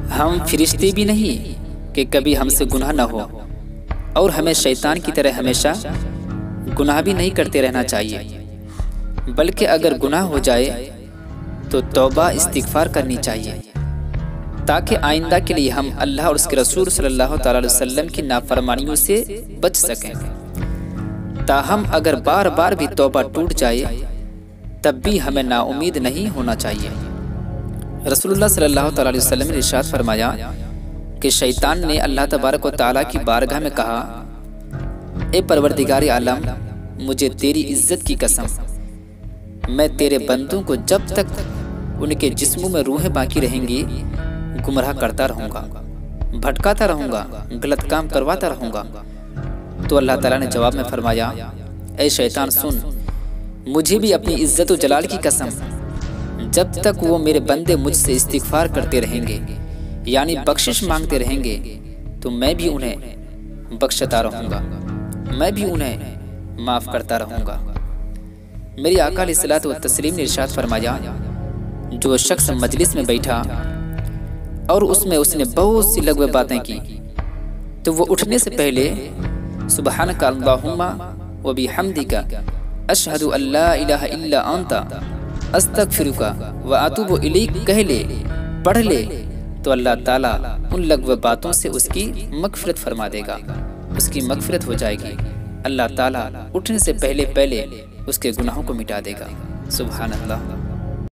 हम फरिश्ते भी नहीं कि कभी हमसे गुनाह न हो, और हमें शैतान की तरह हमेशा गुनाह भी नहीं करते रहना चाहिए, बल्कि अगर गुनाह हो जाए तो तौबा इस्तिग़फ़ार करनी चाहिए, ताकि आइंदा के लिए हम अल्लाह और उसके रसूल सल्लल्लाहु अलैहि वसल्लम की नाफरमानियों से बच सकें। ताहम अगर बार बार भी तौबा टूट जाए तब भी हमें नाउमीद नहीं होना चाहिए। रसूलुल्लाह सल्लल्लाहु अलैहि वसल्लम ने इरशाद फरमाया कि शैतान ने अल्लाह तबारक व तआला की बारगाह में कहा, ए परवरदिगार आलम, मुझे तेरी इज्जत की कसम, मैं तेरे बंदों को जब तक उनके जिस्मों में रूहें बाकी रहेंगी गुमराह करता रहूँगा, भटकाता रहूँगा, गलत काम करवाता रहूँगा। तो अल्लाह ताला ने जवाब में फरमाया, ए शैतान सुन, मुझे भी अपनी इज्जत व जलाल की कसम, जब तक वो मेरे बंदे मुझसे इस्तिग़फ़ार करते रहेंगे, यानी बख्शिश मांगते रहेंगे, तो मैं भी उन्हें बख्शता रहूँगा, मैं भी उन्हें माफ़ करता रहूँगा। मेरी आका अलैहिस्सलात व तस्लीम ने इरशाद फरमाया, जो शख्स मजलिस में बैठा और उसने बहुत सी लग़्व बातें की, तो वो उठने से पहले सुब्हानका अल्लाहुम्मा व बिहम्दिका अशहदु अल्ला इलाहा इल्ला अंता अस्तगफिरुका व अतूबु इलैक कह ले, पढ़ ले, तो अल्लाह ताला उन लग़्व बातों से उसकी मग़फ़िरत फरमा देगा, उसकी मग़फ़िरत हो जाएगी। अल्लाह ताला उठने से पहले उसके गुनाहों को मिटा देगा। सुब्हान अल्लाह।